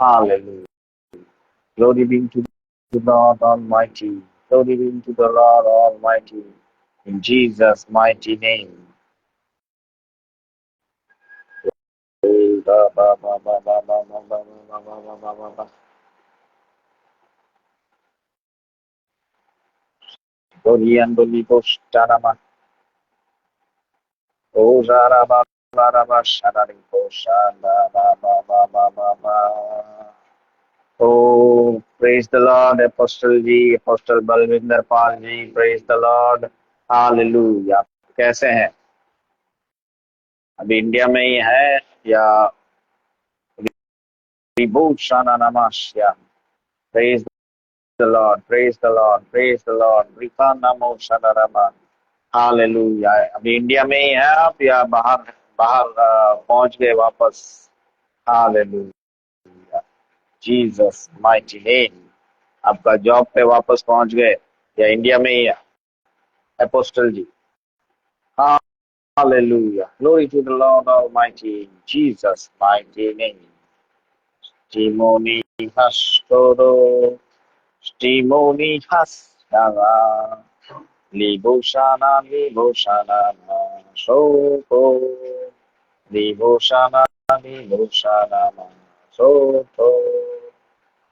Hallelujah. Glory be to the Lord Almighty. Glory be to the Lord Almighty. In Jesus' mighty name. Oh, praise the Lord, Apostle ji, Apostle Balwinder Pal ji, praise the Lord, Hallelujah. कैसे हैं? अभी India में ही है या Vibhushan नमस्या? Praise the Lord, praise the Lord, praise the Lord. Rika namo shanarama. Hallelujah. अभी India में ही है आप या बाहर बाहर पहुंच गए वापस? Hallelujah. Jesus mighty name. आपका जॉब पे वापस पहुंच गए या इंडिया में ही है apostle ji? Hallelujah. Glory to the Lord Almighty. Jesus mighty name. Stimoni hastoro. Stimoni hastara. Liboshana liboshana soko. Liboshana liboshana soko.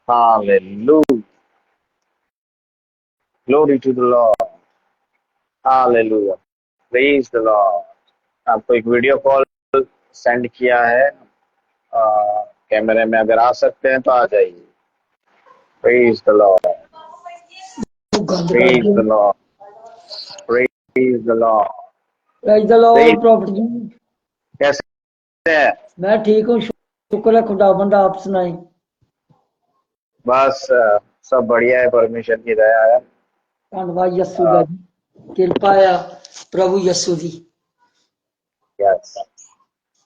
Hallelujah. Glory to the Lord. Hallelujah. Praise the Lord. आपको एक वीडियो कॉल सेंड किया है, कैमरे में अगर आ सकते हैं तो आ जाइए. Praise the Lord. Praise the Lord. Praise the Lord. Praise the Lord, prophet ji. कैसे हैं? मैं ठीक हूँ, शुक्र है खुदावंद, आप सुनाएं. बस सब बढ़िया है, परमेश्वर की दया है. धन्यवाद यस्सु दा जी, कृपा है प्रभु यस्सु दी. Yes.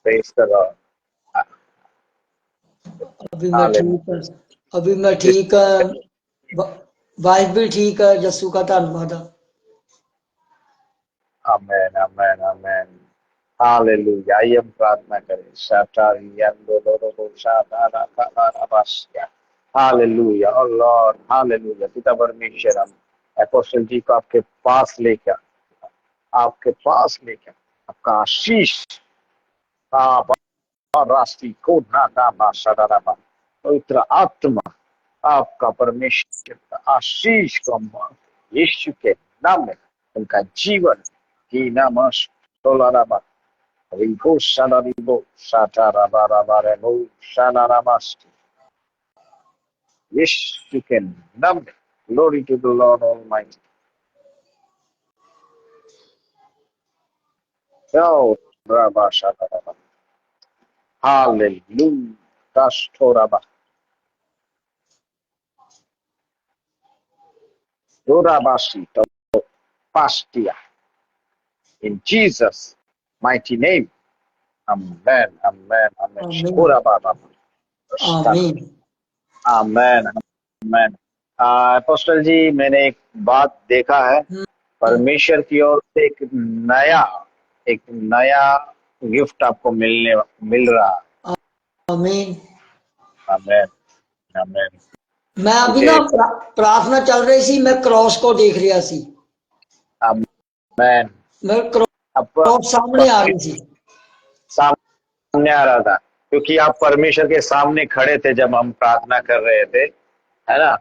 Praise the Lord. अभी मैं ठीक है, अभी मैं ठीक है, वाइफ भी ठीक है, यस्सु का धन्यवाद. Amen, amen, amen. Hallelujah. आइए हम प्रार्थना करें. Hallelujah. Oh Lord, hallelujah. पिता परमेश्वर, हम अपोस्टल जी को आपके पास लेकर आपका आशीष, आप और राष्ट्रीय को नामा सदाराबा, पवित्र आत्मा आपका परमेश्वर का आशीष को यीशु के नाम में उनका जीवन की नाम सोलाराबा रिबो सदारिबो साताराबा राबा रेबो सदाराबास्ति यीशु के नाम में। Glory to the Lord Almighty. Oh, Rabba Shataraba. Hallelujah. Kastoraba. Dorabasi. Pastia. In Jesus' mighty name. Amen. Amen. Amen. आमीन Shkoraba. आमीन Amen. Amen. अपोस्टल जी, मैंने एक बात देखा है, परमेश्वर की ओर से एक नया गिफ्ट आपको मिल रहा है। आमीन। आमेन आमेन। मैं अभी मुझे ना प्रार्थना चल रही सी, मैं क्रॉस को देख रहा सी, आमेन। मैं अब क्रॉस सामने आ रही थी। सामने आ रहा था क्योंकि आप परमेश्वर के सामने खड़े थे जब हम प्रार्थना कर रहे थे, है ना।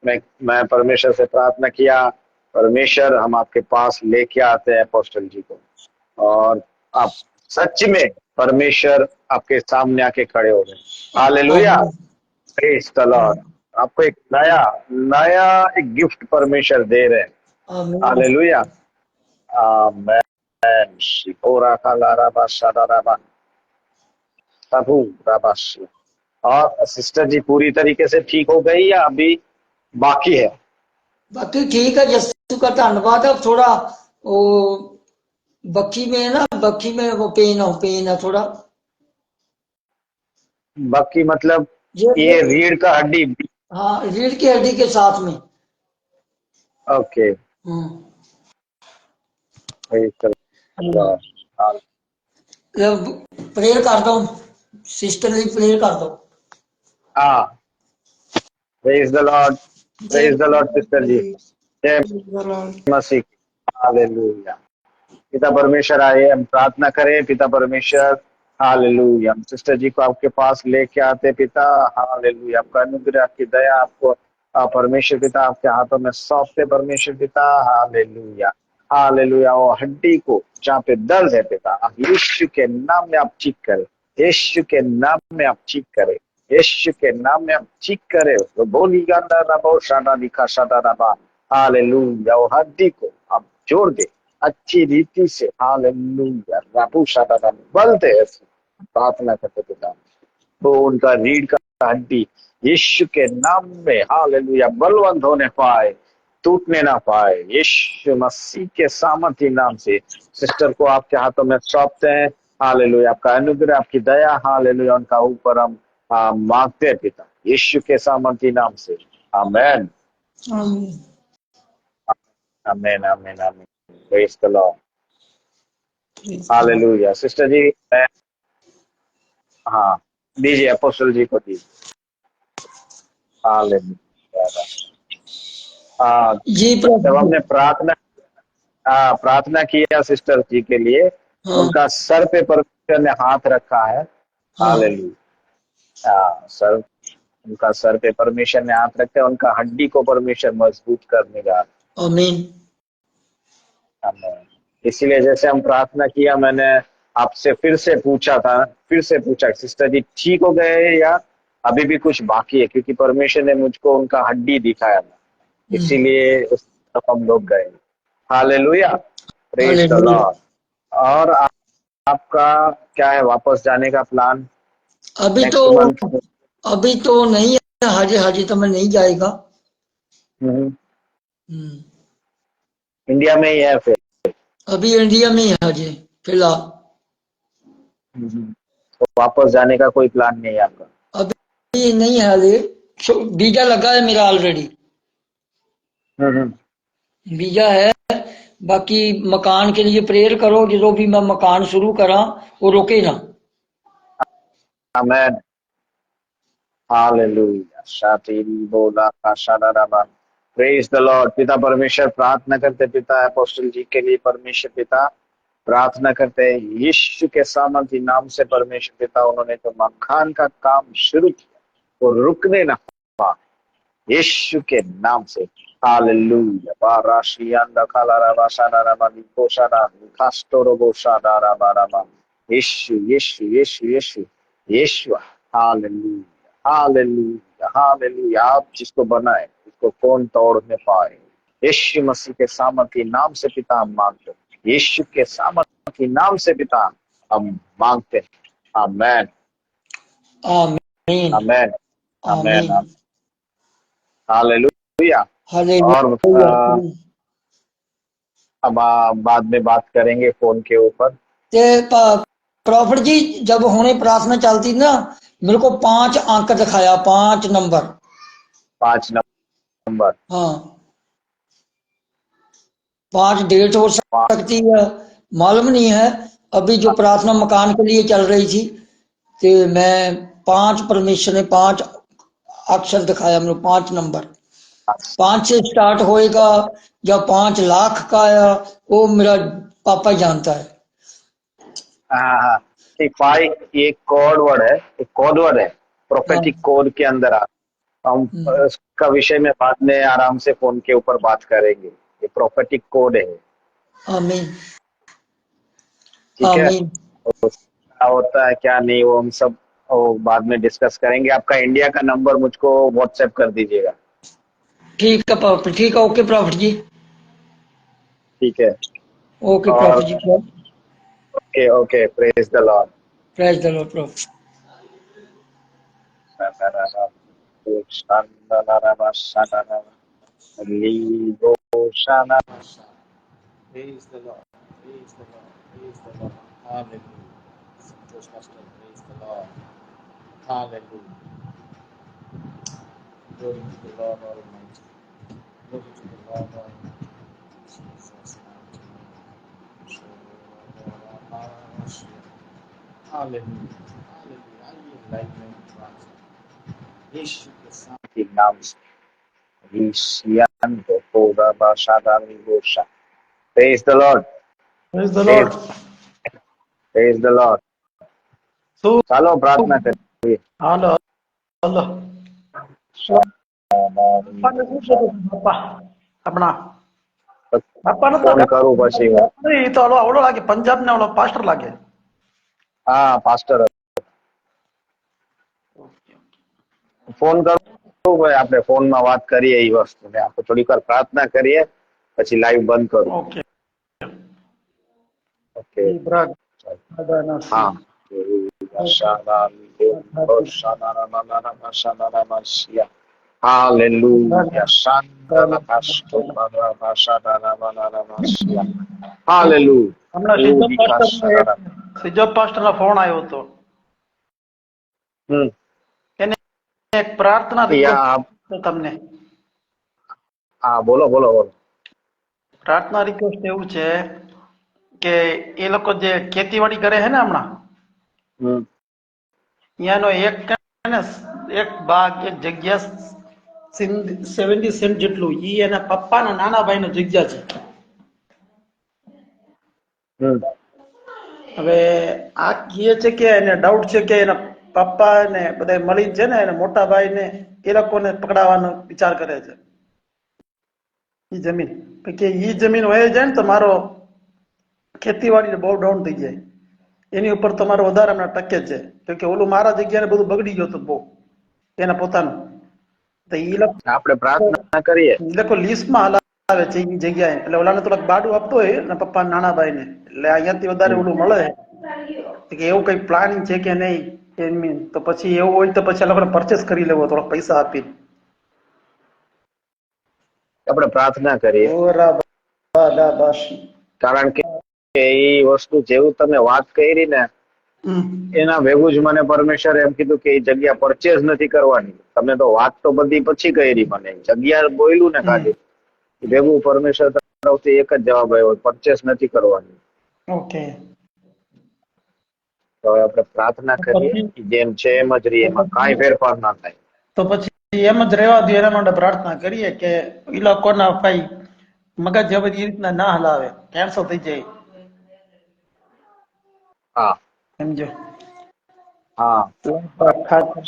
मैं परमेश्वर से प्रार्थना किया, परमेश्वर हम आपके पास लेके आते हैं अपोस्टल जी को, और आप सच में परमेश्वर आपके सामने आके खड़े हो गए। हालेलुया, आमीन प्रेज द लॉर्ड। आपको एक नया नया एक गिफ्ट परमेश्वर दे रहे हैं। आमीन हालेलुया, आमेन। शिकोरा कालाराबा शादाराबा प्रभु राबाश। और सिस्टर जी पूरी तरीके से ठीक हो गई या अभी बाकी है? बाकी ठीक है, यीशु का धन्यवाद। अब थोड़ा वो बक्की में है ना, बक्की में वो पेन है थोड़ा। बाकी मतलब ये ये रीढ़ का हड्डी? हाँ, रीढ़ की हड्डी के साथ में। ओके, प्रेयर कर दो, सिस्टर जी प्रेयर कर दो। हाँ, praise the Lord, praise the Lord sister ji. जय मसीह, हालेलुया। पिता परमेश्वर आए, हम प्रार्थना करें। पिता परमेश्वर, हालेलुया, हम सिस्टर जी को आपके पास लेके आते पिता। हालेलुया, आपका अनुग्रह, आपकी दया आपको परमेश्वर पिता आपके हाथों में सौंपते परमेश्वर पिता। Hallelujah, hallelujah. वो हड्डी को जहाँ पे दर्द है पिता, आप यीशु के नाम में आप ठीक करें, यीशु के नाम में आप ठीक करें, यीशु के नाम में आप ठीक करें। तो बोली गांदा रबो शादा दिखा शादा रबा। हालेलुया, वो हड्डी को आप जोड़ दे अच्छी रीति से। हालेलुया, राबू शादा रबा। बलते हैं प्रार्थना करते पिता, तो उनका रीढ़ का हड्डी यीशु के नाम में हालेलुया बलवंत होने पाए, टूटने ना पाए, यीशु मसीह के सामर्थी नाम से सिस्टर को आपके हाथों में सौंपते हैं। हालेलुया, आपका अनुग्रह, आपकी दया, हालेलुया, उनका ऊपर हम मांगते हैं पिता, यीशु के सामर्थी नाम से। Amen amen amen amen. Praise the Lord, hallelujah. Sister ji मैं, हाँ, दीजिए अपोस्टल जी को दीजिए। हालेलुया। जी जब प्रभु। हमने प्रार्थना किया सिस्टर जी के लिए, हाँ उनका सर पे परमेश्वर ने हाथ रखा है। हाँ हालेलुया, सर, उनका सर पे परमेश्वर ने हाथ रखा है, उनका हड्डी को परमेश्वर मजबूत करने का। आमीन इसीलिए जैसे हम प्रार्थना किया, मैंने आपसे फिर से पूछा सिस्टर जी ठीक हो गए या अभी भी कुछ बाकी है, क्योंकि परमेश्वर ने मुझको उनका हड्डी दिखाया था, इसीलिए उस तरफ हम लोग गए। Hallelujah, praise the hallelujah. Lord. और आपका क्या है, वापस जाने का प्लान अभी तो नेक्स्ट मंथ? अभी तो नहीं है, हाजी हाजी तो मैं नहीं जाएगा। इंडिया में ही है फिर? अभी इंडिया में ही हाजी फिलहाल। तो वापस जाने का कोई प्लान नहीं है आपका? अभी नहीं है हाजी, वीजा लगा है मेरा ऑलरेडी, वीजा है। बाकी मकान के लिए प्रेयर करो, जो भी मैं मकान शुरू करा वो रुके ना। आमेन, हालेलुया, शातीरी बोला का शादाराबा। Praise the Lord. पिता परमेश्वर, प्रार्थना करते पिता अपोस्टल जी के लिए परमेश्वर पिता, प्रार्थना करते हैं यीशु के सामर्थी नाम से परमेश्वर पिता, उन्होंने तो मकान का काम शुरू किया वो रुकने ना पाए यीशु के नाम से। हालेलुया। बाराशियान दखालारा बाशानारा मानिकोशाना कास्टोरो बोशानारा बारामा। Yeshu Yeshu Yeshu Yeshu Yeshu. Hallelujah hallelujah hallelujah. आप जिसको बनाए उसको कौन तोड़ नहीं पाए। यीशु मसीह के सामर्थी नाम से पिता हम मांगते हैं। यीशु के सामर्थी नाम से पिता हम मांगते हैं। आमेन आमीन आमेन आमेन। आमीन। हालेलुया। और हालेलुया। अब बाद में बात करेंगे फोन के ऊपर। ते प्रॉफिट जी जब हुने प्रार्थना चलती ना, मेरे को 5 अंक दिखाया, 5 नंबर। 5 नंबर। हाँ, 5 डेट हो सकती है, मालूम नहीं है। अभी जो प्रार्थना मकान के लिए चल रही थी, तो मैं 5 परमेश्वर ने 5 अक्षर दिखाया, मेरे 5 नंबर। 5 से स्टार्ट होएगा या 5 लाख का आया, वो मेरा पापा जानता है। हाँ हाँ। एक 5 ये कोड वर्ड है, एक कोड वर्ड है हाँ। प्रोफेटिक कोड के अंदर। हम इसका विषय में बाद में आराम से फोन के ऊपर बात करेंगे। ये प्रोफेटिक कोड है। आमीन ठीक है। आमीन। क्या होता है क्या नहीं वो हम सब वो बाद में डिस्कस करेंगे। आपका इंडिया का नंबर मुझको व्हाट्सएप कर दीजिएगा। ठीक है प्रॉफिट, ठीक है, ओके प्रॉफिट जी। ठीक है। ओके और prophet ji. Okay okay. Praise the Lord. Praise the lord prophet. Praise the Lord. Praise the Lord. Praise the Lord. Hallelujah. Santosh Pastor, praise the Lord. Hallelujah. Glory to the Lord Almighty. Glory to the Lord Almighty. Jesus' mighty name. Hallelujah. Hallelujah. आइए live में प्रार्थना यीशु के साथ के नाम से। ईशियान को होगा बाशादानी गोशा। Praise the Lord. Praise the Praise, Lord. praise the Lord. तो ચાલો પ્રાર્થના કરીએ। હાલો હાલો। બાપાને શું કીધું બાપા આપણા? બાપાને તો ફોન કરું પછી હું। એ તો આવડો લાગે, પંજાબ ને ઓલો પાસ્ટર લાગે। હા પાસ્ટર ફોન કરું ભાઈ, આપણે ફોનમાં વાત કરીએ એ વસ્તુ ને આપણે થોડીક વાર પ્રાર્થના કરીએ પછી લાઈવ બંધ કરું। ઓકે ઓકે બ્રાગ હા। Hallelujah. Hallelujah. હમણાં સિજોત પાસ્ટર નો ફોન આવ્યો હતો, એને એક પ્રાર્થના રિક્વેસ્ટ તમને। હા બોલો બોલો બોલો। પ્રાર્થના રિક્વેસ્ટ એવું છે કે એ લોકો જે ખેતીવાડી કરે છે ને હમણાં, ત્યાંનો એક ભાગ, એક જગ્યા 70 સેન્ટ જેટલું ઈ એના પપ્પાના નાના ભાઈનો જગ્યા છે। હવે આ કહે છે કે એને ડાઉટ છે કે એના પપ્પા ને બધા મળી છે ને એને મોટા ભાઈ ને એ લોકોને પકડાવવાનો વિચાર કરે છે ઈ જમીન, કે ઈ જમીન વહી જાય ને તો મારો ખેતીવાડી બહુ ડાઉન થઈ જાય, એની ઉપર તમારો વધારે હમણાં ટકે છે, કેમ કે ઓલું મારા જગ્યાએ બધું બગડી ગયું હતું બહુ એના પોતાનું। તો ઈ આપણે પ્રાર્થના કરીએ। લોકો લિસ્ટમાં હલાવે છે ઈ જગ્યાએ, એટલે ઓલાને થોડાક બાડું આપતો હોય ને પપ્પા નાના ભાઈ ને, એટલે અહીંયાથી વધારે ઓલું મળે કે એવું કઈ પ્લાનિંગ છે કે નહીં એની, તો પછી એવું હોય તો પછી આ લોકોને પરચેસ કરી લેવો થોડા પૈસા આપી। આપણે પ્રાર્થના કરીએ કારણ કે એ વસ્તુ જેવું તમે વાત કરી ને એના ભેગું જ મને પરમેશ્વર એમ કીધું કે એ જગ્યા પરચેઝ નથી કરવાની। તમે તો વાત તો બધી પછી કરી, મને જગ્યા બોલ્યું ને ખાલી ભેગું પરમેશ્વર તરફથી એક જ જવાબ આવ્યો, પરચેસ નથી કરવાની। ઓકે, તો હવે આપણે પ્રાર્થના કરીએ જેમ છે એમ જ રહીએ, એમાં કાંઈ ફેરફાર ના થાય। તો પછી એમ જ રહેવા દો, એના માટે પ્રાર્થના કરીએ કે એ લોકોના ભાઈ મગજ જે બધી રીતના ના હલાવે, કેન્સલ થઈ જાય। हाँ समझो हाँ। લગભગ ખાતા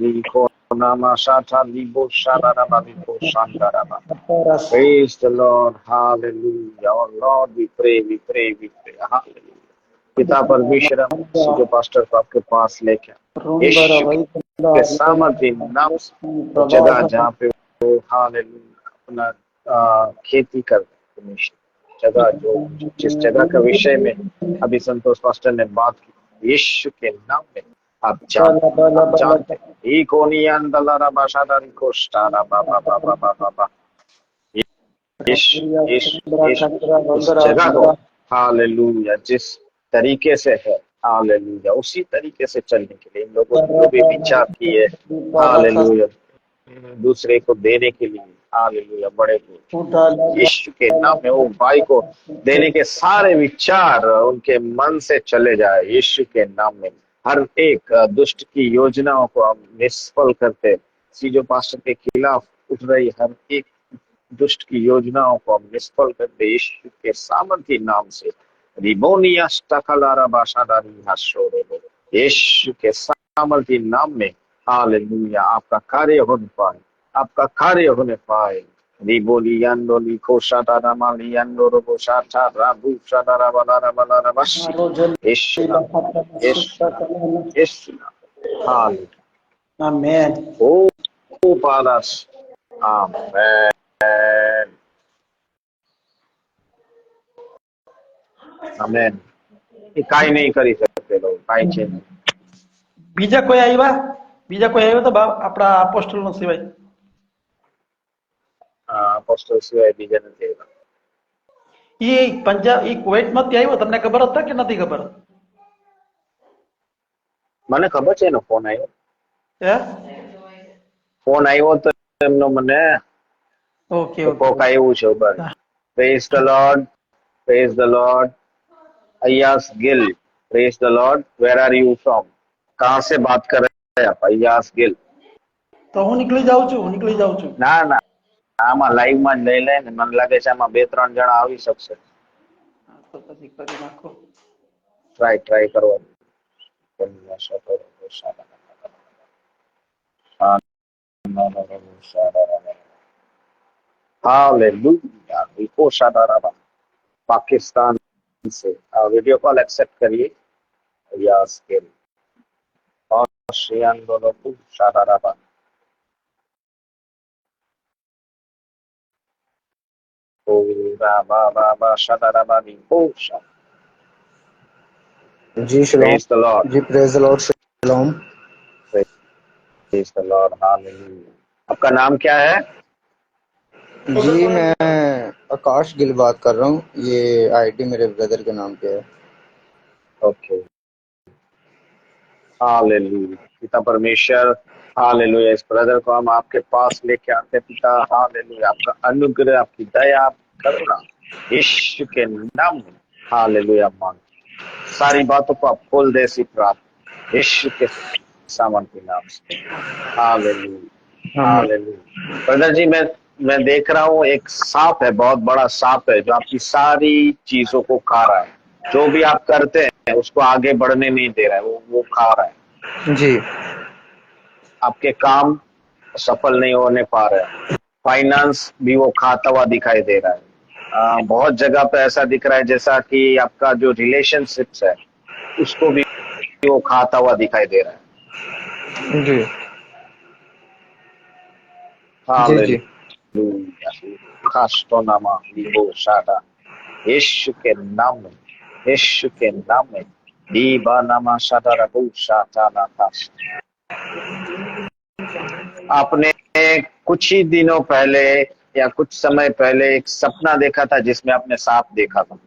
Liko nama shata libo shadaraba libo shandaraba. સરસ Praise the Lord. Hallelujah. Oh Lord, we pray, we pray, we pray. Hallelujah. पिता परमेश्वर हम जो पास्टर को आपके पास लेके आए, રુંદર यीशु વૈદ્ય के सामर्थ्य नाम से वो जगह પ્રભાસ जहाँ पे वो हालेलुया अपना खेती करते हैं परमेश्वर, जगह जो जिस जगह का विषय में अभी संतोष पास्टर ने बात की, यीशु के नाम में आप जानते हैं, आप जानते हैं। ई कोनी अंदलारा बाशादारी कोष्टारा बाबा बाबा बाबा बाबा। यीशु यीशु यीशु उस जगह को हालेलुया जिस तरीके से है हालेलुया उसी तरीके से चलने के लिए इन लोगों ने जो भी विचार किए हालेलुया दूसरे को देने के लिए हालेलुया बड़े यीशु के नाम में वो भाई को देने के सारे विचार उनके मन से चले जाए यीशु के नाम में। हर एक दुष्ट की योजनाओं को हम निष्फल करते सीजो पास्टर के खिलाफ उठ रही हर एक दुष्ट की योजनाओं को हम निष्फल करते यीशु के सामर्थ्य नाम से। रिबोनिया स्टकलारा बाशादारी हाशोरे यीशु के सामर्थ्य नाम में हालेलुया आपका कार्य होने पाए, आपका कार्य होने पाए। रिबोलियानो लिखो शादारा मालियानो रोबो शाटा राबू शादारा बालारा बालारा बशी यीशु नाम यीशु नाम यीशु नाम हालेलुया। આમેન ओ पालस आमेन आमेन। ये काई नहीं करी सकते लोग काई છે નહીં। બીજા કોઈ આવ્યા તો આપણા apostol નો સિવાય અપોસ્ટલ સિવાય બીજા નથી આવ્યા। એ પંજાબ એ કુવૈત માંથી આવ્યો તમને ખબર હતા કે નથી ખબર મને ખબર છે એનો હે ફોન આવ્યો તો એમનો મને ઓકે ઓકે કોક આવ્યું છે ઉપર। Praise the Lord praise the Lord अय्यास गिल praise the Lord where are you from कहाँ से बात कर रहे हैं आप अय्यास गिल। તો હું નીકળી જાઉં છું ના ના આમાં લાઈવ માં જ લઈ લે ને મને લાગે છે આમાં 2-3 જણા આવી શકશે। તો પછી કરી નાખો ટ્રાય કરવા हालेलुया देखो शादाराबा पाकिस्तान से वीडियो कॉल एक्सेप्ट करिए अय्यास गिल और श्रेयान दोनों को शादाराबा जी शलोम Praise the Lord. जी praise the Lord shalom. Praise the Lord. Hallelujah. आपका नाम क्या है? जी मैं आकाश गिल बात कर रहा हूँ, ये आईडी मेरे ब्रदर के नाम पे है। ओके हालेलुया पिता परमेश्वर हालेलुया इस ब्रदर को हम आपके पास लेके आते पिता हालेलुया आपका अनुग्रह आपकी दया आपकी करुणा यीशु के नाम में हालेलुया मान सारी बातों को आप खोल दे सी प्राप्त यीशु के सामान के नाम से हालेलुया हालेलुया। ब्रदर जी मैं देख रहा हूँ एक सांप है बहुत बड़ा सांप है जो आपकी सारी चीजों को खा रहा है जो भी आप करते हैं उसको आगे बढ़ने नहीं दे रहा है वो खा रहा है जी आपके काम सफल नहीं होने पा रहे हैं फाइनेंस भी वो खाता हुआ दिखाई दे रहा है बहुत जगह पे ऐसा दिख रहा है जैसा कि आपका जो रिलेशनशिप्स है उसको भी वो खाता हुआ दिखाई दे रहा है। जी जी हालेलुया खास्तोनामा लिबो शादा यीशु के नाम में यीशु के नाम में दीबा नामा शादा रबू शाता नाकाश। आपने कुछ ही दिनों पहले या कुछ समय पहले एक सपना देखा था जिसमें आपने सांप देखा था।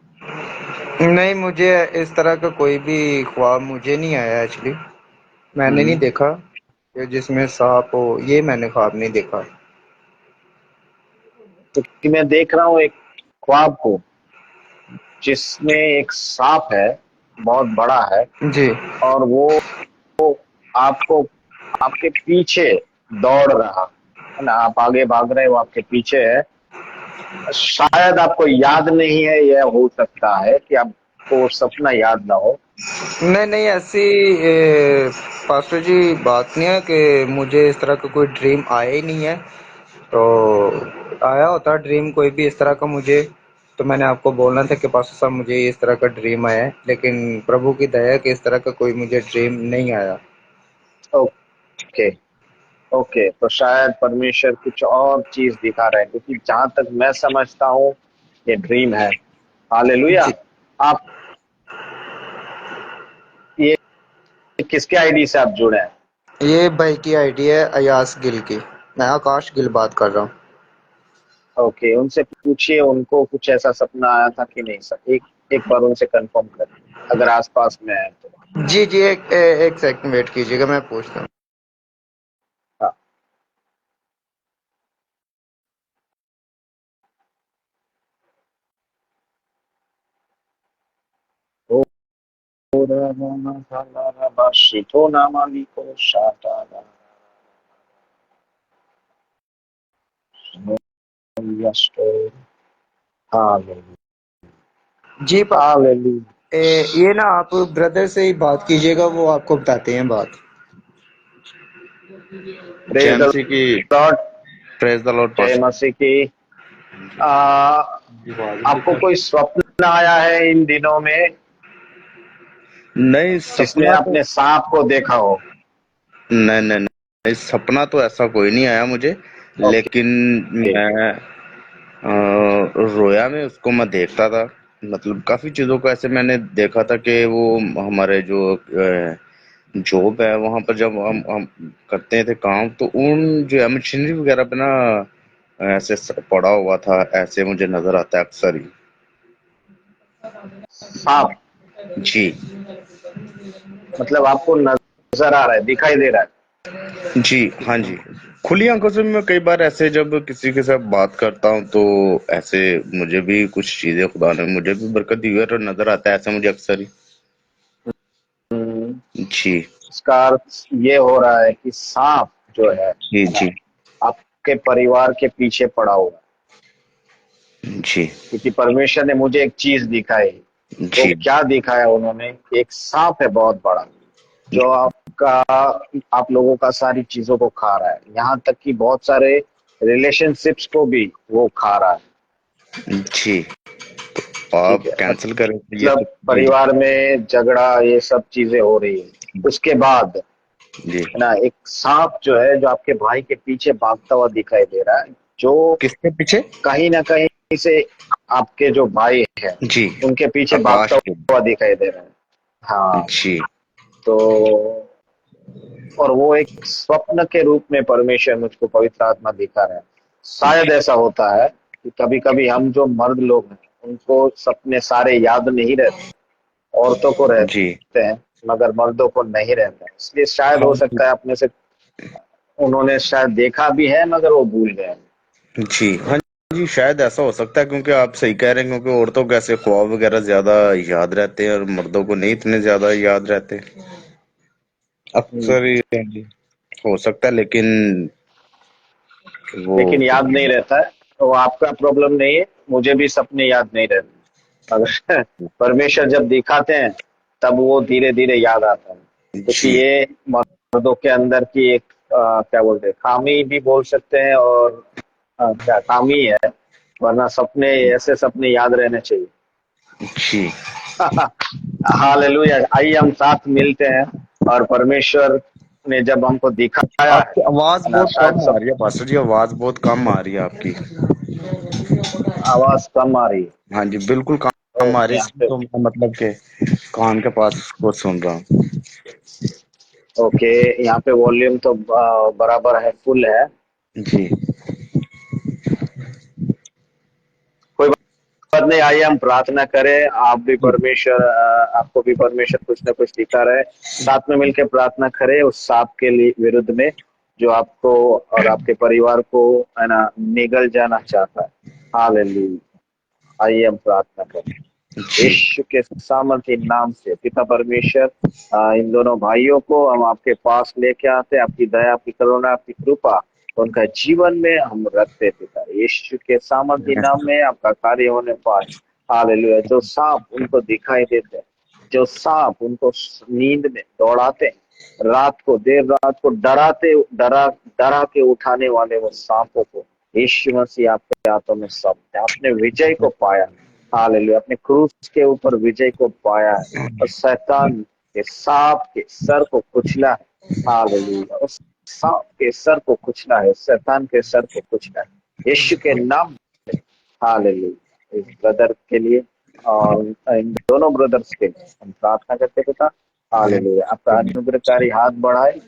नहीं, मुझे इस तरह का कोई भी ख्वाब मुझे नहीं आया एक्चुअली, मैंने नहीं देखा कि जिसमें सांप हो, ये मैंने ख्वाब नहीं देखा। तो मैं देख रहा हूँ एक ख्वाब को जिसमें एक सांप है बहुत बड़ा है जी और वो आपको आपके पीछे दौड़ रहा है ना आप आगे भाग रहे हो आपके पीछे है शायद आपको याद नहीं है यह हो सकता है कि आप आपको सपना याद ना हो? नहीं नहीं, ऐसी पास्टर जी बात नहीं है कि मुझे इस तरह का कोई ड्रीम आया ही नहीं है। तो आया होता ड्रीम कोई भी इस तरह का मुझे, तो मैंने आपको बोलना था कि पास्टर साहब मुझे इस तरह का ड्रीम आया है, लेकिन प्रभु की दया है कि इस तरह का कोई मुझे ड्रीम नहीं आया। ओके, ओके, तो शायद परमेश्वर कुछ और चीज दिखा रहे हैं, क्योंकि जहां तक मैं समझता हूँ ये ड्रीम है। हालेलुया। जी, आप ये किसके आईडी से आप जुड़े हैं? ये भाई की आईडी है अयास गिल की। मैं आकाश गिल बात कर रहा हूँ। ओके, उनसे पूछिए उनको कुछ ऐसा सपना आया था कि नहीं सर। एक बार उनसे कंफर्म करें, अगर आसपास में है तो। जी जी, एक सेकंड वेट कीजिएगा, मैं पूछता हूँ। हाँ। ओ, शीतो नामाली को शाटा यस्टो। हालेलुया, जी हालेलुया। ये ना आप ब्रदर से ही बात कीजिएगा, वो आपको बताते हैं बात। प्रेज जय द मसीह की। लॉर्ड। प्रेज द लॉर्ड जय पास्टर। मसीह की। आपको कोई स्वप्न आया है इन दिनों में नहीं जिसमें सपना तो आपने सांप को देखा हो? नहीं नहीं नहीं, सपना तो ऐसा कोई नहीं आया मुझे, ओके। लेकिन मैं रोया में उसको मैं देखता था। मतलब काफी चीजों को ऐसे मैंने देखा था कि वो हमारे जो जॉब है वहां पर जब हम करते थे काम, तो उन जो है मशीनरी वगैरह पे ना ऐसे पड़ा हुआ था, ऐसे मुझे नजर आता है अक्सर ही। सांप? जी मतलब आपको नजर आ रहा है, दिखाई दे रहा है? जी, हाँ जी। खुली आंखों से मैं कई बार ऐसे जब किसी के साथ बात करता हूँ तो ऐसे मुझे भी कुछ चीजें खुदा ने मुझे भी बरकत दी हुई है, और नजर आता है ऐसा मुझे अक्सर ही। हम्म, जी इसका अर्थ ये हो रहा है कि सांप जो जी है ना, जी आपके परिवार के पीछे पड़ा हुआ है। जी क्योंकि परमेश्वर ने मुझे एक चीज दिखाई। वो जी क्या दिखाया उन्होंने? एक सांप है बहुत बड़ा, जो आपका, आप लोगों का सारी चीजों को खा रहा है, यहाँ तक कि बहुत सारे रिलेशनशिप्स को भी वो खा रहा है। जी। ठीक आप है, कैंसिल करें तो ये मतलब सब चीज। परिवार में झगड़ा, ये सब चीजें हो रही है। उसके बाद जी, है ना, एक सांप जो है, जो आपके भाई के पीछे भागता हुआ दिखाई दे रहा है, जो किसके पीछे? कहीं ना कहीं से आपके जो भाई है जी, उनके पीछे भागता आकाश के। हुआ दिखाई दे रहा है। हाँ। जी तो और वो एक स्वप्न के रूप में परमेश्वर मुझको पवित्र आत्मा दिखा रहा है। शायद ऐसा होता है कि कभी कभी हम जो मर्द लोग हैं उनको सपने सारे याद नहीं रहते, औरतों को जी, रहते हैं मगर मर्दों को नहीं रहते हैं। इसलिए शायद हाँ हो जी सकता है अपने से उन्होंने शायद देखा भी है मगर वो भूल गए हैं। जी, हाँ जी, शायद ऐसा हो सकता है, क्योंकि आप सही कह रहे हैं, क्योंकि औरतों को ऐसे ख्वाब वगैरह ज्यादा याद रहते हैं और मर्दों को नहीं इतने ज्यादा याद रहते हम्म, अक्सर ही। हाँ जी, हो सकता है, लेकिन वो लेकिन याद नहीं रहता है। तो आपका प्रॉब्लम नहीं है, मुझे भी सपने याद नहीं रहते, अगर परमेश्वर जब दिखाते हैं तब वो धीरे धीरे याद आता है। क्योंकि जी ये मर्दों के अंदर की एक क्या बोलते हैं, खामी भी बोल सकते हैं, और क्या खामी है, वरना सपने, ऐसे सपने याद रहने चाहिए। जी। हालेलुया। आइए हम साथ मिलते हैं, और परमेश्वर ने जब हमको दिखाया आपकी आवाज है ना, बहुत शायद कम आ सब। रही है पास्टर जी, आवाज बहुत कम आ रही है आपकी। आवाज कम आ रही है? हाँ जी, बिल्कुल कम आ रही है, यहाँ इसलिए पे। तो मैं मतलब के कान के पास उसको सुन रहा हूँ। ओके, यहाँ पे वॉल्यूम तो बराबर है, फुल है। जी कोई बात नहीं, आइए हम प्रार्थना करें। आप भी जी परमेश्वर, आपको भी परमेश्वर कुछ ना कुछ दिखा रहे। साथ में मिलकर प्रार्थना करें उस सांप के लिए विरुद्ध में, जो आपको और आपके परिवार को है ना निगल जाना चाहता है। हालेलुया। आइए हम प्रार्थना करें। जी यीशु के सामर्थ्य नाम से पिता परमेश्वर, इन दोनों भाइयों को हम आपके पास लेके आते हैं। आपकी दया, आपकी करुणा, आपकी कृपा उनका जीवन में हम रखते हैं पिता। यीशु के सामर्थ्य नाम में आपका कार्य होने पाए। हालेलुया। जो सांप उनको दिखाई देते हैं, जो सांप उनको नींद में दौड़ाते हैं, रात को देर रात को डरा के उठाने वाले वो सांपों को यीशु मसीह आपके हाथों में सौंपते हैं। आपने विजय को पाया, हालेलुया, अपने क्रूस के ऊपर विजय को पाया है और शैतान के सांप के सर को कुचला है। हालेलुया, उस सांप के सर को कुचला है, शैतान के सर को कुचला है यीशु के नाम में। हालेलुया। इस ब्रदर के लिए और इन दोनों ब्रदर्स के लिए हम प्रार्थना करते पिता। हालेलुया, आपका अनुग्रहकारी हाथ बढ़ाए।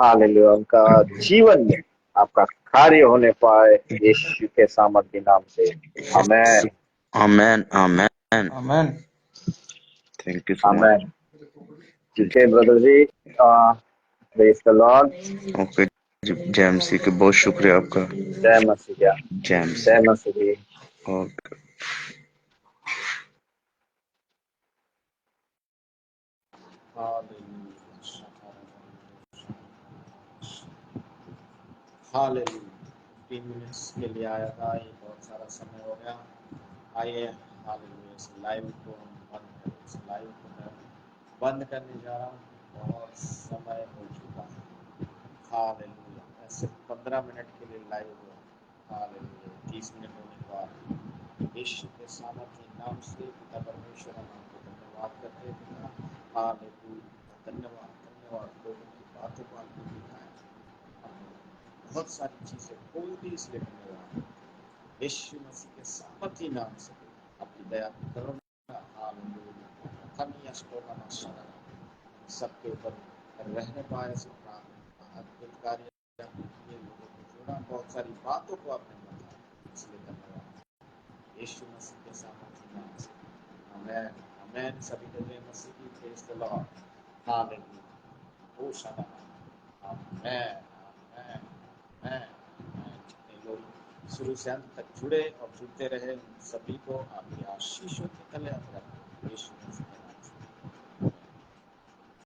हालेलुया, उनका जीवन में आपका कार्य होने पाए यीशु के सामर्थ्य नाम से। आमेन। Amen. Amen. Amen. Thank you so much. Amen. ठीक है brother ji, praise the lord. Okay जय मसीह के, बहुत शुक्रिया आपका। जय मसीह। जय जय मसीह। मसीह। ओके। हालेलुया। 3 मिनट्स के लिए आया था, ये बहुत सारा समय हो गया। आइए हालेलुया, इस लाइव को हम बंद करें। इस लाइव को मैं बंद करने जा रहा हूँ, बहुत समय हो चुका है। हालेलुया, मैं सिर्फ 15 मिनट के लिए लाइव हुआ। हालेलुया, 30 मिनट होने के बाद यीशु के सामर्थ्य नाम से पिता परमेश्वर हम आपको धन्यवाद करते हैं पिता। हालेलुया, धन्यवाद धन्यवाद, लोगों की बातों को आपने दिखाया, बहुत सारी चीजें कोई भी इसलिए धन्यवाद। यीशु मसीह के सामर्थ्य नाम से अपनी दया की करुणा, हालेलुया, कमी अष्टों का नशा सबके ऊपर रहने पाए। अद्भुत कार्य ये लोगों को जोड़ा, बहुत सारी बातों को आपने बताया, इसलिए धन्यवाद यीशु मसीह के सामर्थ्य नाम से। आमेन आमेन। सभी को जय मसीह की। Praise the Lord. हालेलुया। ओ शाना। आमेन आमेन आमेन। जितने लोग शुरू से अंत तक जुड़े और जुड़ते रहे, उन सभी को आपकी आशीषों